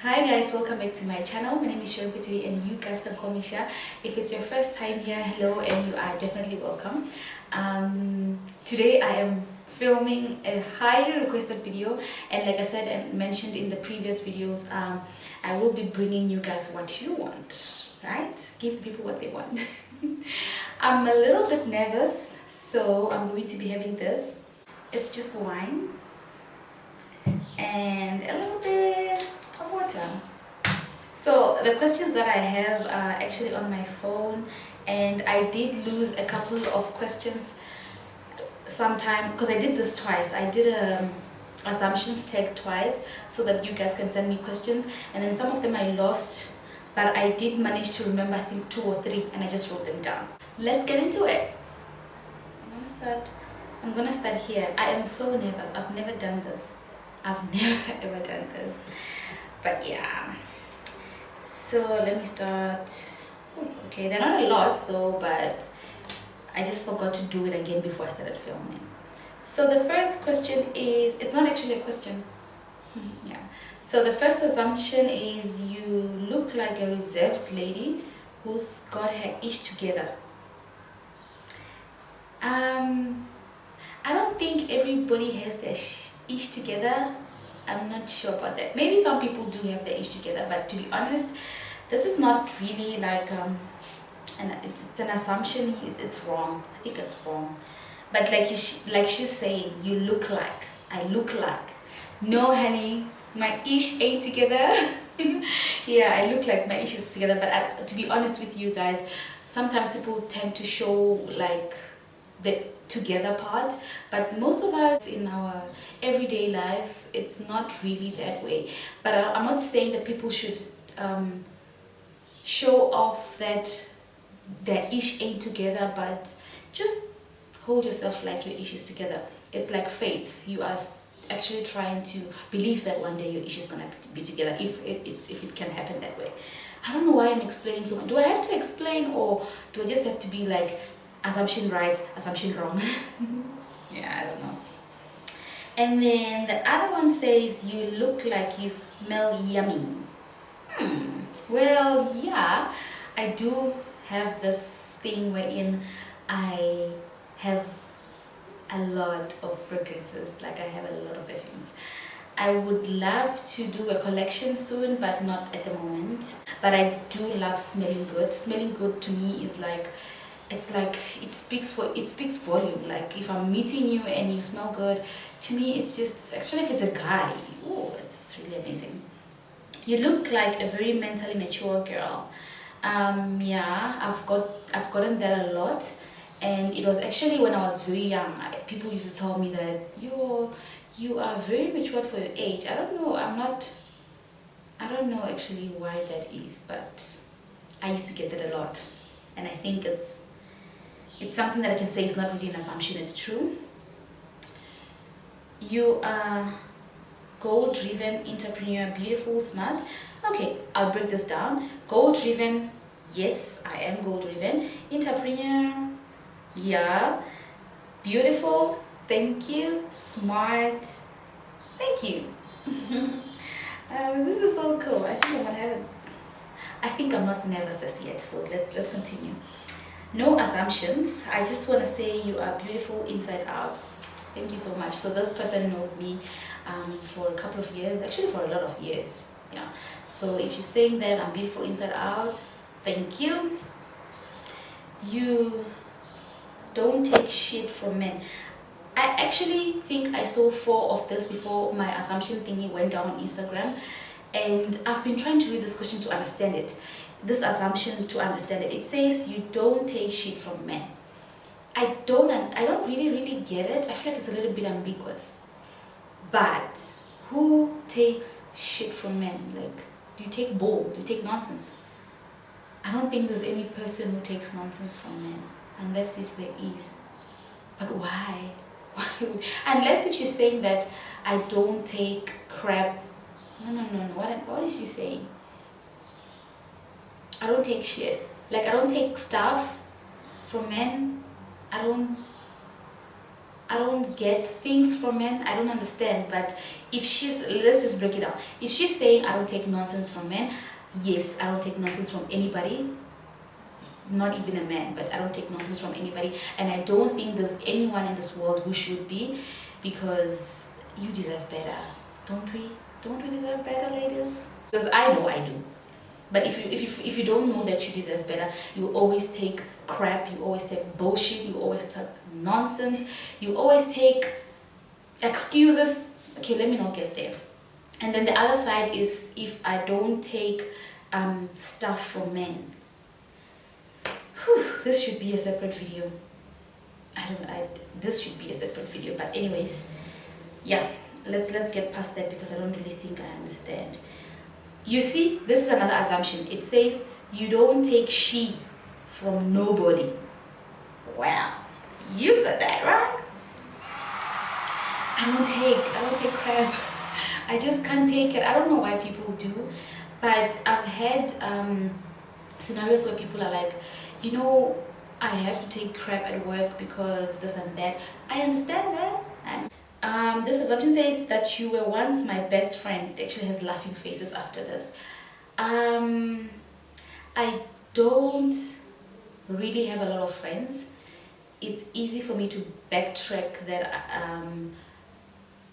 Hi guys, welcome back to my channel. My name is Sharon Petty and you guys can call me Sha. If it's your first time here, hello, and you are definitely welcome. Today I am filming a highly requested video, and like I said and mentioned in the previous videos, I will be bringing you guys what you want, right? Give people what they want. I'm a little bit nervous, so I'm going to be having this. It's just wine and a little bit of water. So the questions that I have are actually on my phone, and I did lose a couple of questions sometime because I did this twice. I did a assumptions tag twice so that you guys can send me questions, and then some of them I lost, but I did manage to remember, I think 2 or 3, and I just wrote them down. Let's get into it. I'm gonna start here. I am so nervous. I've never done this. I've never ever done this, but yeah. So let me start. Okay, they're not a lot though, but I just forgot to do it again before I started filming. So the first question is, it's not actually a question. Yeah. So the first assumption is you look like a reserved lady who's got her ish together. I don't think everybody has their ish together. I'm not sure about that. Maybe some people do have their ish together, but to be honest, this is not really like it's an assumption. It's wrong. I think it's wrong. But like she's saying, you look like, I look like. No, honey, my ish ain't together. Yeah, I look like my ish is together. But to be honest with you guys, sometimes people tend to show like the together part, but most of us in our everyday life, it's not really that way. But I'm not saying that people should show off that their ish ain't together, but just hold yourself like your ish is together. It's like faith. You are actually trying to believe that one day your ish is gonna be together, if it can happen that way. I don't know why I'm explaining so much. Do I have to explain, or do I just have to be like assumption right, assumption wrong? Yeah, I don't know. And then the other one says you look like you smell yummy. Well, yeah, I do have this thing wherein I have a lot of fragrances, like I have a lot of perfumes. I would love to do a collection soon, but not at the moment. But I do love smelling good. Smelling good to me is like, it's like it speaks volume. Like if I'm meeting you and you smell good, to me it's just, actually if it's a guy, oh, it's really amazing. You look like a very mentally mature girl. Yeah, I've gotten that a lot, and it was actually when I was very young. People used to tell me that you are very mature for your age. I don't know. I don't know actually why that is, but I used to get that a lot, and I think it's something that I can say is not really an assumption. It's true. You are goal-driven entrepreneur, beautiful, smart. Okay, I'll break this down. Goal-driven, yes, I am goal-driven. Entrepreneur, yeah. Beautiful, thank you. Smart, thank you. This is so cool. I think I'm gonna have it. I think I'm not nervous as yet, so let's continue. No assumptions. I just want to say you are beautiful inside out. Thank you so much. So this person knows me for a couple of years, actually for a lot of years. Yeah. So if you're saying that I'm beautiful inside out, thank you. You don't take shit from men. I actually think I saw 4 of this before my assumption thingy went down on Instagram, and I've been trying to read this question to understand it. This assumption to understand it. It says you don't take shit from men. I don't really get it. I feel like it's a little bit ambiguous. But who takes shit from men? Like, do you take bull? Do you take nonsense? I don't think there's any person who takes nonsense from men, unless if there is. But why? Why? Unless if she's saying that I don't take crap. No. What is she saying? I don't take shit. Like, I don't take stuff from men. I I don't get things from men. I don't understand. But if she's, let's just break it down. If she's saying I don't take nonsense from men, yes, I don't take nonsense from anybody, not even a man, but I don't take nonsense from anybody, and I don't think there's anyone in this world who should be, because you deserve better, don't we? Don't we deserve better, ladies? Because I know I do. But if you don't know that you deserve better, you always take crap, you always take bullshit, you always take nonsense, you always take excuses. Okay, let me not get there. And then the other side is, if I don't take stuff from men. Whew, this should be a separate video. This should be a separate video. But anyways, yeah, let's get past that, because I don't really think I understand. You see, this is another assumption. It says you don't take she from nobody. Wow, you got that right. I don't take crap. I just can't take it. I don't know why people do, but I've had scenarios where people are like, you know, I have to take crap at work because this and that. I understand that. This assumption says that you were once my best friend. It actually has laughing faces after this. I don't really have a lot of friends. It's easy for me to backtrack that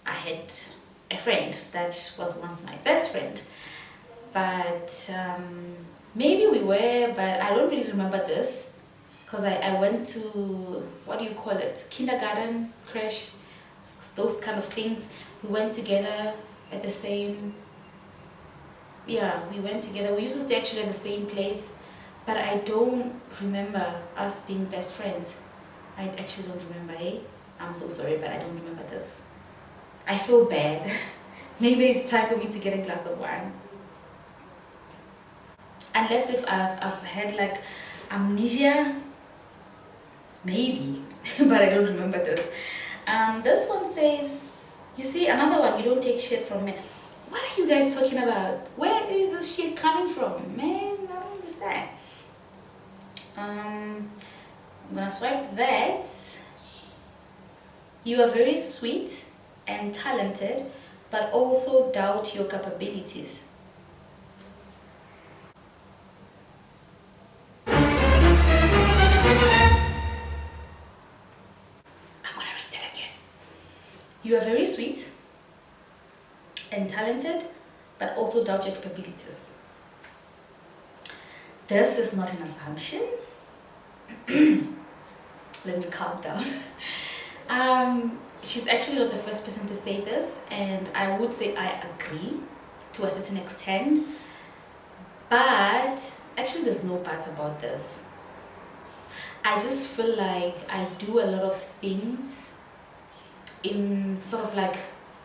I had a friend that was once my best friend, but maybe we were, but I don't really remember this, because I went to, what do you call it, kindergarten, crash, those kind of things. We went together at the same, yeah, we went together. We used to stay actually at the same place, but I don't remember us being best friends. I actually don't remember, eh? I'm so sorry, but I don't remember this. I feel bad. Maybe it's time for me to get a glass of wine. Unless if I've had like amnesia, maybe, but I don't remember this. This one says, you see, another one, you don't take shit from men. What are you guys talking about? Where is this shit coming from? Man, I don't understand. I'm gonna swipe that. You are very sweet and talented, but also doubt your capabilities. I'm gonna read that again. You are very sweet and talented, but also doubt your capabilities. This is not an assumption. Let me calm down. She's actually not the first person to say this, and I would say I agree to a certain extent, but actually there's no buts about this. I just feel like I do a lot of things in sort of like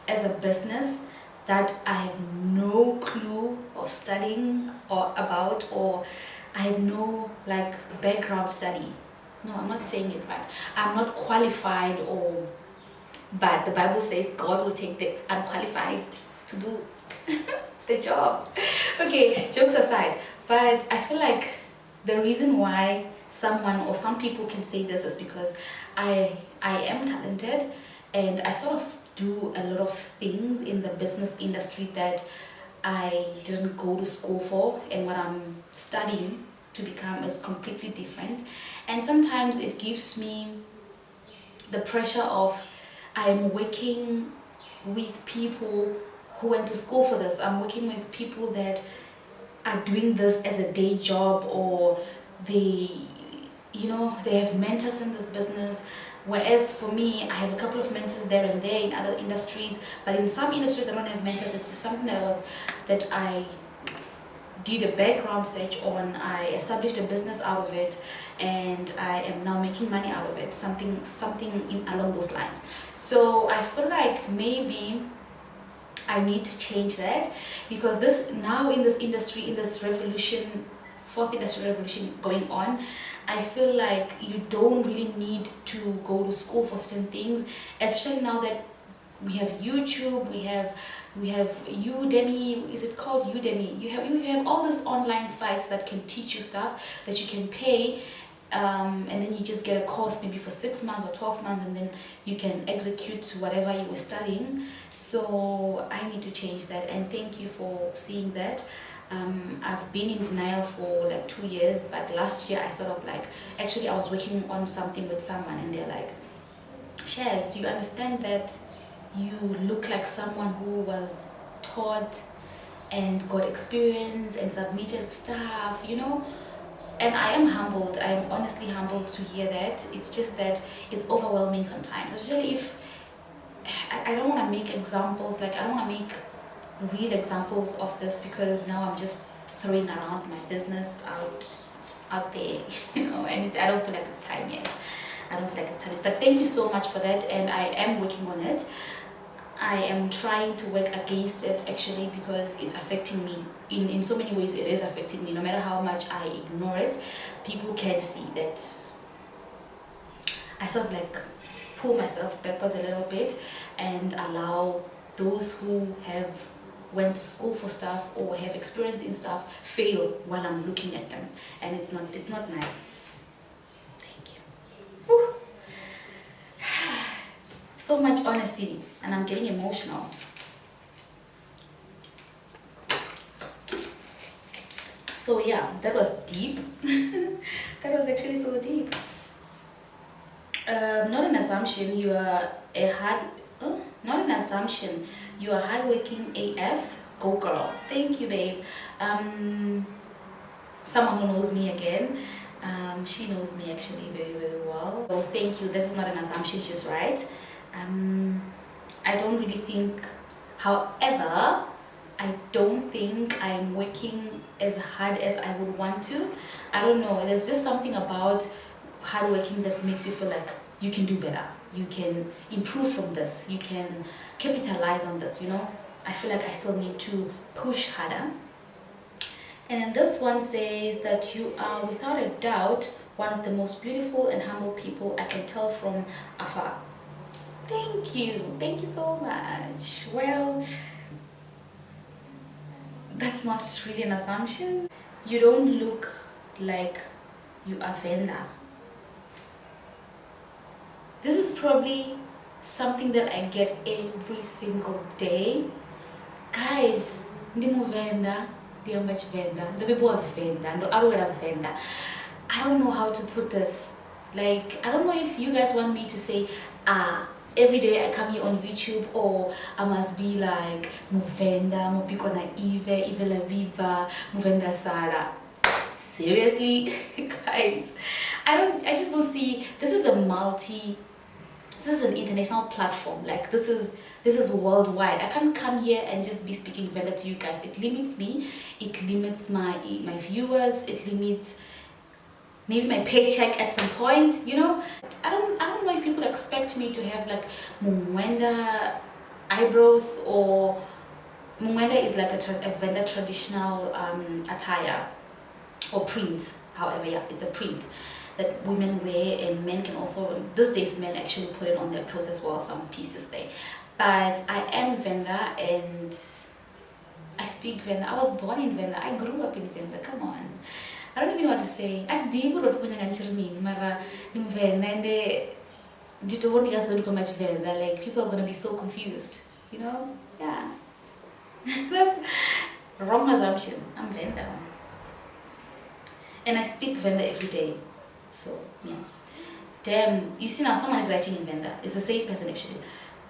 as a business that I have no clue of studying or about, or I have no like background study. No, I'm not saying it right. I'm not qualified, or, but the Bible says God will take the unqualified to do the job. Okay, jokes aside, but I feel like the reason why someone or some people can say this is because I am talented, and I sort of do a lot of things in the business industry that I didn't go to school for, and what I'm studying to become is completely different. And sometimes it gives me the pressure of, I'm working with people who went to school for this. I'm working with people that are doing this as a day job, or they, you know, they have mentors in this business. Whereas for me, I have a couple of mentors there and there in other industries, but in some industries I don't have mentors. It's just something that I did a background search on. I established a business out of it, and I am now making money out of it. Something along those lines. So I feel like maybe I need to change that, because this now in this industry, in this revolution, fourth industrial revolution going on, I feel like you don't really need to go to school for certain things, especially now that we have YouTube, we have Udemy. Is it called Udemy? You have all these online sites that can teach you stuff that you can pay and then you just get a course maybe for 6 months or 12 months, and then you can execute whatever you were studying. So I need to change that, and thank you for seeing that. I've been in denial for like 2 years, but last year I sort of like, actually I was working on something with someone, and they're like, Shaz, do you understand that you look like someone who was taught and got experience and submitted stuff, you know? And I am humbled. I am honestly humbled to hear that. It's just that it's overwhelming sometimes, especially if I don't want to make examples, like I don't want to make real examples of this, because now I'm just throwing around my business out there, you know, and I don't feel like it's time yet. I don't feel like it's time yet. But thank you so much for that, and I am working on it. I am trying to work against it actually, because it's affecting me in so many ways. It is affecting me. No matter how much I ignore it, people can see that I sort of like pull myself backwards a little bit and allow those who have went to school for stuff or have experience in stuff fail while I'm looking at them, and it's not nice. Thank you. Whew. So much honesty, and I'm getting emotional. So yeah, that was deep. That was actually so deep. Not an assumption. You are not an assumption. You are hardworking AF. Go girl. Thank you, babe. Someone who knows me again. She knows me actually very, very well. So thank you. This is not an assumption, she's right. I don't really think, however, I don't think I'm working as hard as I would want to. I don't know, there's just something about hard working that makes you feel like you can do better, you can improve from this, you can capitalize on this, you know. I feel like I still need to push harder. And this one says that you are without a doubt one of the most beautiful and humble people I can tell from afar. Thank you so much. Well, that's not really an assumption. You don't look like you are Venda. This is probably something that I get every single day. Guys, ndimu Venda, much Venda, the people are Venda, no other Venda. I don't know how to put this. Like, I don't know if you guys want me to say, every day I come here on YouTube, or I must be like Muvenda, Mupikona Eve La Viva, Muvenda Sara. Seriously, guys, I just don't see. This is an international platform. Like this is worldwide. I can't come here and just be speaking Venda to you guys. It limits me. It limits my viewers. It limits maybe my paycheck at some point, you know. I don't know if people expect me to have like Mungwenda eyebrows, or Mungwenda is like a Venda traditional attire or print. However, yeah, it's a print that women wear, and men can also, these days men actually put it on their clothes as well, some pieces there. But I am Venda, and I speak Venda. I was born in Venda. I grew up in Venda. Come on. I don't even know what to say. I did not mara Venda, and much Venda. Like people are gonna be so confused, you know? Yeah. That's wrong assumption. I'm Venda. And I speak Venda every day. So yeah. Damn, you see now someone is writing in Venda. It's the same person actually.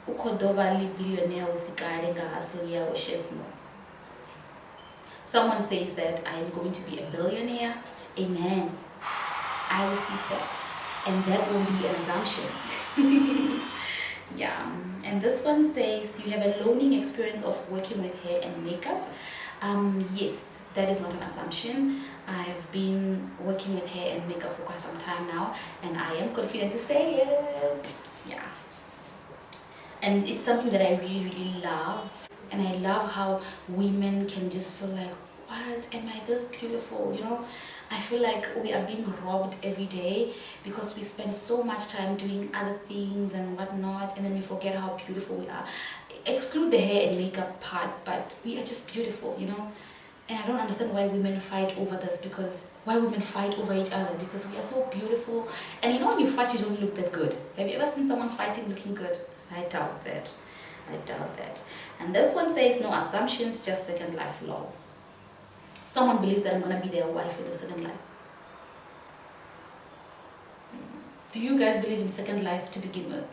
Ukodobali billionaire usikarenga hasilia washesmo. Someone says that I am going to be a billionaire. Amen. I receive that. And that will be an assumption. Yeah. And this one says you have a learning experience of working with hair and makeup. Yes, that is not an assumption. I have been working with hair and makeup for quite some time now, and I am confident to say it. Yeah. And it's something that I really, really love. And I love how women can just feel like, what, am I this beautiful? You know, I feel like we are being robbed every day because we spend so much time doing other things and whatnot, and then we forget how beautiful we are. Exclude the hair and makeup part, but we are just beautiful, you know. And I don't understand why women fight over this, because why women fight over each other, because we are so beautiful. And you know, when you fight, you don't look that good. Have you ever seen someone fighting looking good? I doubt that. I doubt that. And this one says, no assumptions, just second life law. Someone believes that I'm gonna be their wife in the second life. Do you guys believe in second life to begin with?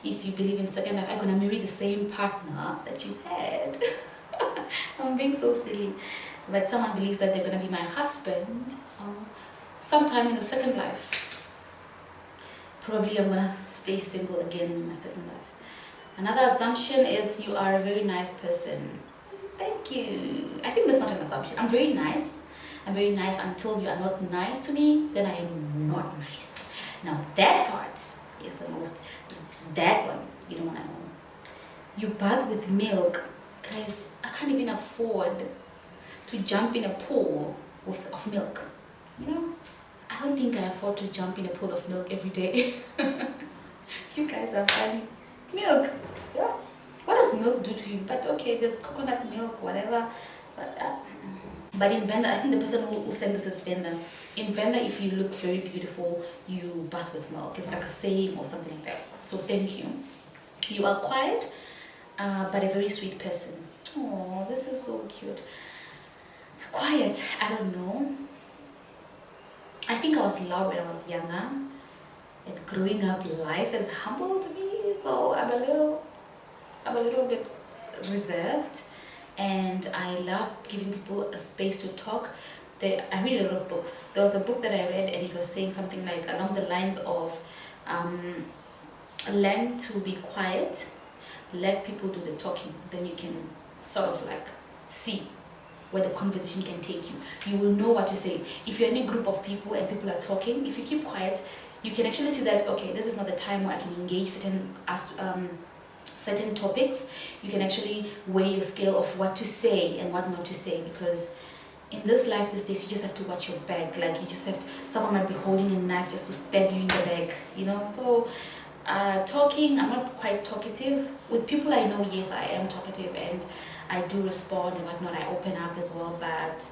If you believe in second life, I'm gonna marry the same partner that you had. I'm being so silly. But someone believes that they're gonna be my husband sometime in the second life. Probably I'm gonna stay single again in my second life. Another assumption is you are a very nice person. Thank you. I think that's not an assumption. I'm very nice. I'm very nice until you are not nice to me, then I am not nice. Now that part is the most, that one, you don't want to know. You bath with milk. Guys, I can't even afford to jump in a pool of milk. You know, I don't think I afford to jump in a pool of milk every day. You guys are funny. Milk, yeah. What does milk do to you? But okay, there's coconut milk, whatever. But in Venda, I think the person who sent this is Venda. In Venda, if you look very beautiful, you bath with milk. It's like a saying or something like that. So thank you. You are quiet, but a very sweet person. Oh, this is so cute. Quiet, I don't know. I think I was loud when I was younger. And growing up, life has humbled me. So I'm a little bit reserved. And I love giving people a space to talk. I read a lot of books. There was a book that I read and it was saying something like along the lines of learn to be quiet, let people do the talking, then you can sort of like see where the conversation can take you. You will know what to say. If you're in a group of people and people are talking, if you keep quiet, you can actually see that, okay, this is not the time where I can engage certain topics. You can actually weigh your scale of what to say and what not to say, because in this life these days you just have to watch your back. Like you just have to, someone might be holding a knife just to stab you in the back, you know. So talking, I'm not quite talkative. With people I know, yes, I am talkative and I do respond and whatnot. I open up as well, but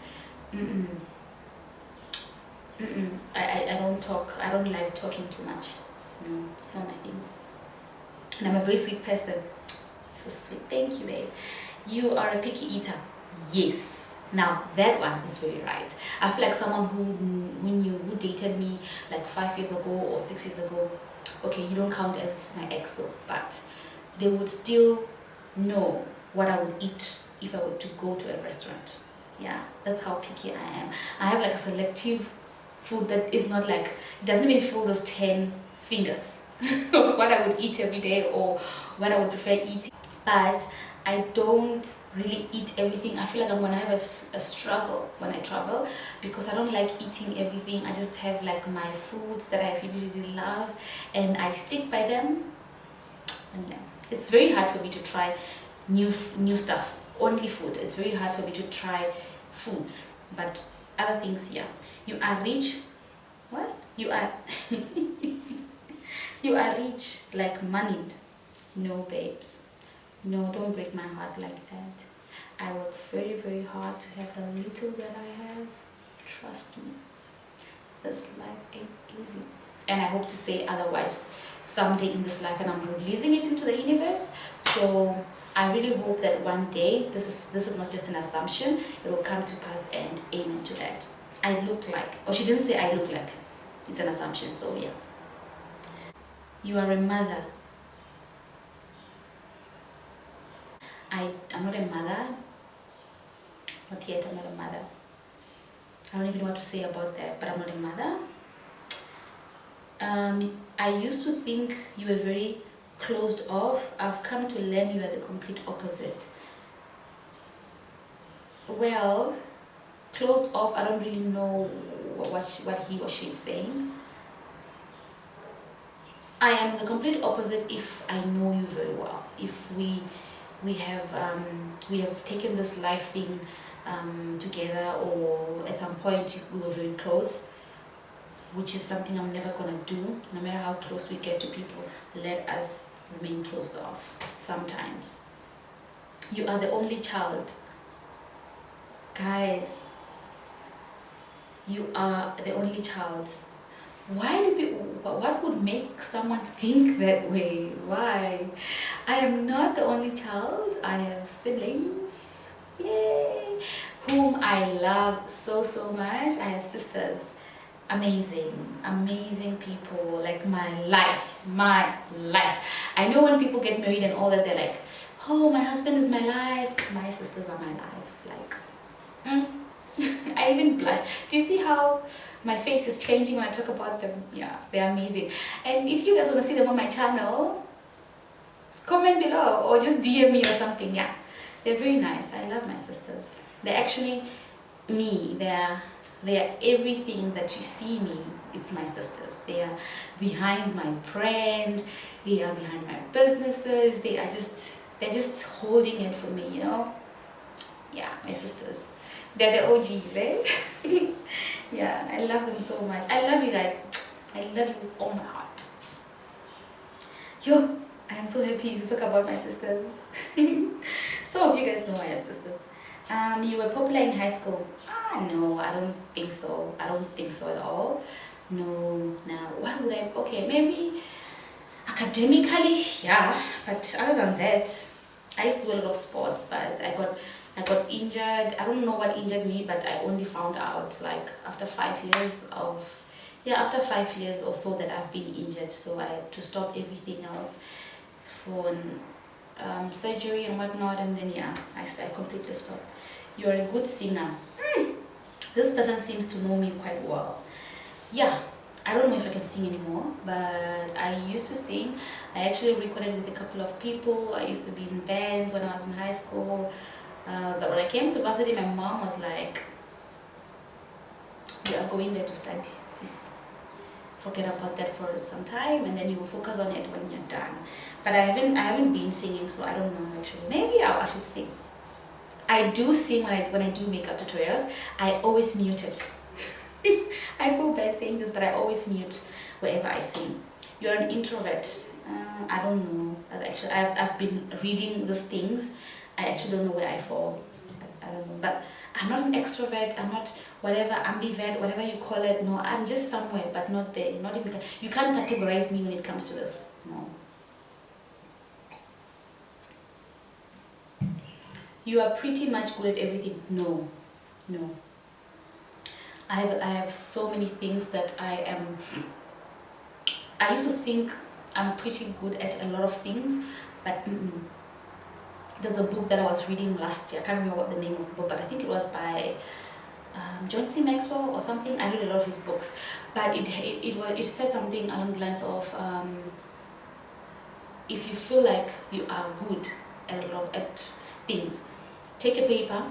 I don't talk. I don't like talking too much. No, it's not my thing. And I'm a very sweet person. So sweet. Thank you, babe. You are a picky eater. Yes. Now that one is very right. I feel like someone who dated me like 5 years ago or 6 years ago. Okay, you don't count as my ex though, but they would still know what I would eat if I were to go to a restaurant. Yeah, that's how picky I am. I have like a selective food that is not like, it doesn't even fill those 10 fingers of what I would eat every day or what I would prefer eating. But I don't really eat everything. I feel like I'm gonna have a struggle when I travel because I don't like eating everything. I just have like my foods that I really love and I stick by them. And yeah, it's very hard for me to try new stuff. Only food. It's very hard for me to try foods, but other things, yeah. You are rich. What? You are you are rich, like moneyed. No, babes. No, don't break my heart like that. I work very hard to have the little that I have. Trust me. This life ain't easy. And I hope to say otherwise someday in this life, and I'm releasing it into the universe. So I really hope that one day this is not just an assumption, it will come to pass, and amen to that. I look like, or she didn't say I look like, it's an assumption, so yeah. You are a mother. I'm not a mother. Not yet, I'm not a mother. I don't even know what to say about that, but I'm not a mother. I used to think you were very closed off. I've come to learn you are the complete opposite. Well, closed off, I don't really know what he or she is saying. I am the complete opposite if I know you very well. If we have taken this life thing together, or at some point we were very close, which is something I'm never gonna do. No matter how close we get to people, let us remain closed off sometimes. You are the only child. Guys, you are the only child. Why do people, what would make someone think that way? Why? I am not the only child. I have siblings, yay, whom I love so much. I have sisters, amazing people, like my life. I know when people get married and all that, they're like, oh, my husband is my life, my sisters are my life. Like, I even blush. Do you see how my face is changing when I talk about them? Yeah, they're amazing. And if you guys want to see them on my channel, comment below or just DM me or something. Yeah, they're very nice. I love my sisters. They're actually me. They're everything that you see me. It's my sisters. They are behind my brand. They are behind my businesses. They're just holding it for me, you know. Yeah, my sisters. They're the OGs, eh? Yeah, I love them so much. I love you guys. I love you with all my heart. Yo, I am so happy to talk about my sisters. Some of you guys know I have sisters. You were popular in high school. No, I don't think so. I don't think so at all. No, why would I? Okay, maybe academically, yeah, but other than that, I used to do a lot of sports, but I got injured. I don't know what injured me, but I only found out like after 5 years after 5 years or so that I've been injured. So I had to stop everything else for surgery and whatnot, and then yeah, I completely stopped. You're a good singer. This person seems to know me quite well. Yeah, I don't know if I can sing anymore, but I used to sing. I actually recorded with a couple of people. I used to be in bands when I was in high school. But when I came to varsity, my mom was like, you are going there to study, sis. Forget about that for some time, and then you will focus on it when you're done. But I haven't been singing, so I don't know actually. Maybe I should sing. I do sing when I do makeup tutorials. I always mute it. I feel bad saying this, but I always mute wherever I sing. You're an introvert. I don't know. Actually, I've been reading these things. I actually don't know where I fall. I don't know. But I'm not an extrovert. I'm not whatever, ambivert, whatever you call it. No, I'm just somewhere, but not there. Not even. You can't categorize me when it comes to this. No. You are pretty much good at everything. No. I have so many things that I used to think I'm pretty good at a lot of things, but there's a book that I was reading last year. I can't remember what the name of the book, but I think it was by John C. Maxwell or something. I read a lot of his books, but it said something along the lines of if you feel like you are good at things, take a paper,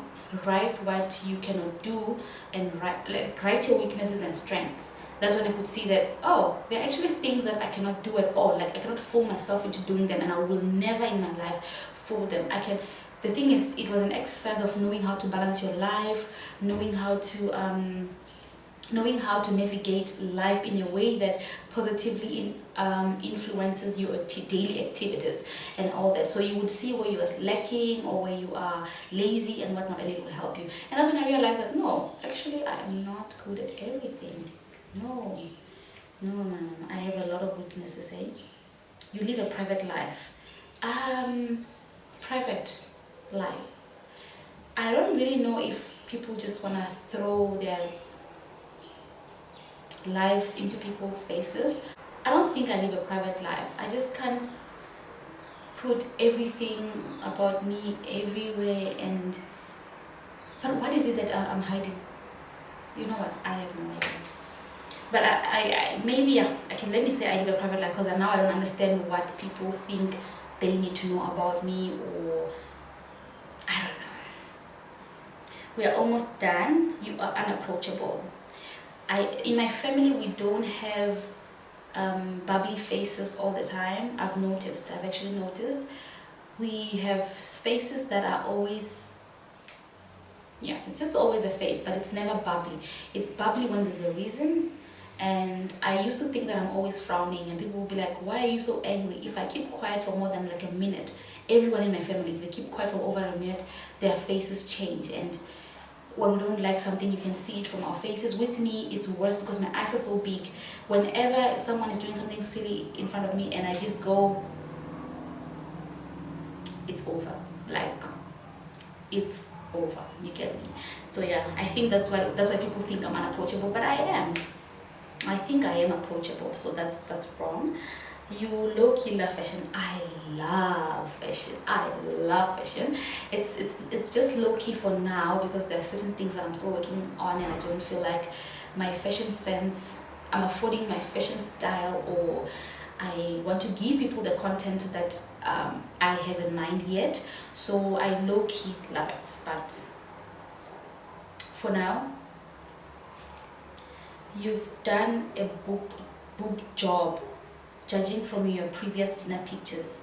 write what you cannot do, and write your weaknesses and strengths. That's when I could see that, oh, there are actually things that I cannot do at all. Like I cannot fool myself into doing them, and I will never in my life fool them. The thing is, it was an exercise of knowing how to balance your life, knowing how to navigate life in a way that positively influences your daily activities and all that. So you would see where you are lacking or where you are lazy and whatnot, and it will help you. And that's when I realized that no, actually I am not good at everything. No. I have a lot of weaknesses, eh? You live a private life. Private life. I don't really know if people just want to throw their lives into people's faces. I don't think I live a private life. I just can't put everything about me everywhere. But what is it that I'm hiding? You know what? I have no idea. But I maybe I can, let me say I live a private life, because now I don't understand what people think they need to know about me, or I don't know. We are almost done. You are unapproachable. In my family, we don't have bubbly faces all the time. I've actually noticed. We have faces that are always, yeah, it's just always a face, but it's never bubbly. It's bubbly when there's a reason. And I used to think that I'm always frowning, and people will be like, why are you so angry? If I keep quiet for more than like a minute, everyone in my family, if they keep quiet for over a minute, their faces change. And when we don't like something, you can see it from our faces. With me, it's worse because my eyes are so big. Whenever someone is doing something silly in front of me and I just go, it's over. Like, it's over. You get me? So yeah, I think that's why people think I'm unapproachable, but I am. I think I am approachable, so that's wrong. You low-key love fashion. I love fashion. I love fashion. It's just low-key for now because there are certain things that I'm still working on and I don't feel like my fashion sense, I'm affording my fashion style, or I want to give people the content that I have in mind yet. So I low-key love it, but for now, you've done a boob job, judging from your previous dinner pictures.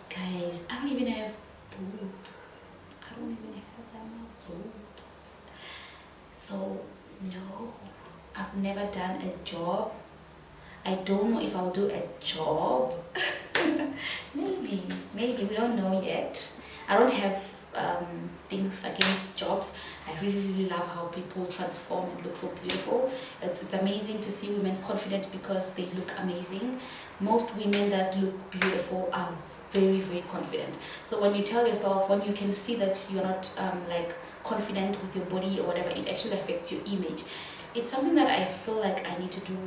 Guys, I don't even have boobs. I don't even have that much boobs. So no, I've never done a job. I don't know if I'll do a job. maybe we don't know yet. I don't have things against jobs. I really love how people transform and look so beautiful. It's amazing to see women confident because they look amazing. Most women that look beautiful are very confident. So when you tell yourself, when you can see that you're not like confident with your body or whatever, it actually affects your image. It's something that I feel like I need to do,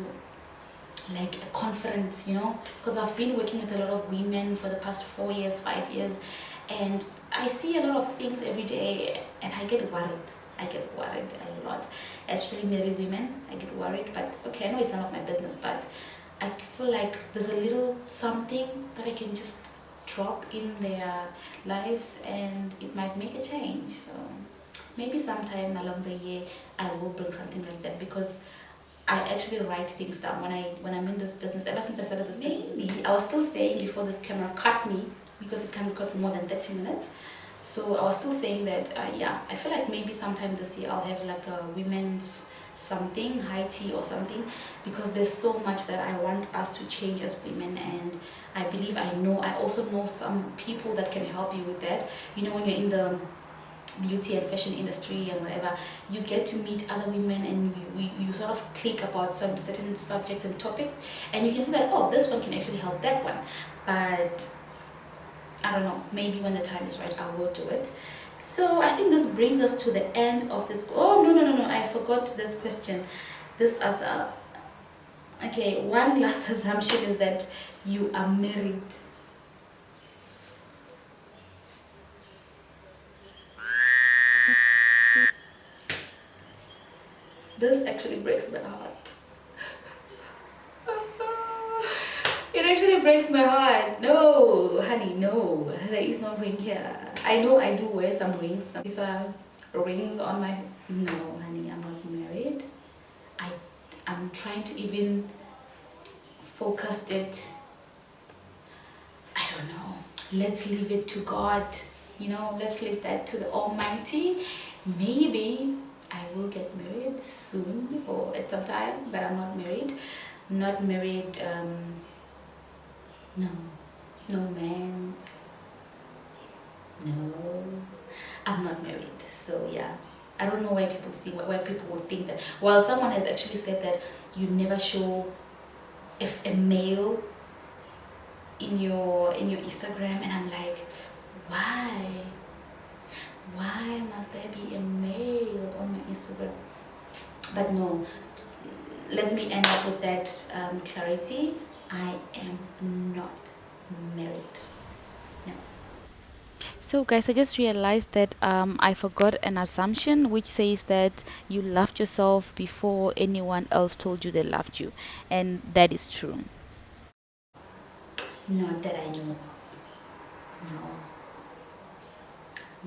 like a conference, you know, because I've been working with a lot of women for the past 4 years, 5 years, and I see a lot of things every day and I get worried. I get worried a lot, especially married women. I get worried, but okay, I know it's none of my business, but I feel like there's a little something that I can just drop in their lives and it might make a change. So maybe sometime along the year I will bring something like that, because I actually write things down when I'm in this business. Ever since I started this business, I was still saying before this camera cut me, because it can record for more than 30 minutes. So I was still saying that yeah, I feel like maybe sometime this year I'll have like a women's something, high tea or something, because there's so much that I want us to change as women, and I believe I also know some people that can help you with that. You know, when you're in the beauty and fashion industry and whatever, you get to meet other women and you sort of click about some certain subjects and topic, and you can see that, oh, this one can actually help that one. But I don't know, maybe when the time is right I will do it. So I think this brings us to the end of this. Oh no, I forgot this question. This as a okay, one last assumption is that you are married. This actually breaks my heart. It actually breaks my heart. No, honey, no. There is no ring here. I know I do wear some rings. It's a ring on my... No, honey, I'm not married. I'm trying to even focus it. I don't know. Let's leave it to God. You know, let's leave that to the Almighty. Maybe I will get married soon or at some time, but I'm not married. Not married. No man. No, I'm not married. So yeah, I don't know why people would think that. Well, someone has actually said that you never show if a male in your Instagram, and I'm like, why must there be a male on my Instagram? But no, let me end up with that clarity. I am not married. No. So guys, I just realized that I forgot an assumption which says that you loved yourself before anyone else told you they loved you, and that is true. Not that I know.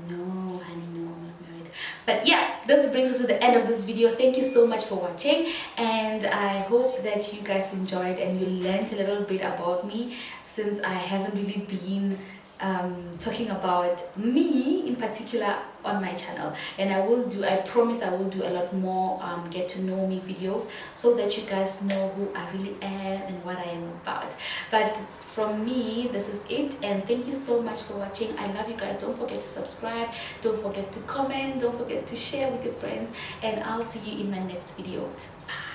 No, honey, no, I'm not married. But yeah, this brings us to the end of this video. Thank you so much for watching, and I hope that you guys enjoyed and you learned a little bit about me, since I haven't really been talking about me in particular on my channel. And I promise I will do a lot more get to know me videos, so that you guys know who I really am and what I am about. But from me, this is it, and thank you so much for watching. I love you guys. Don't forget to subscribe, don't forget to comment, don't forget to share with your friends, and I'll see you in my next video. Bye.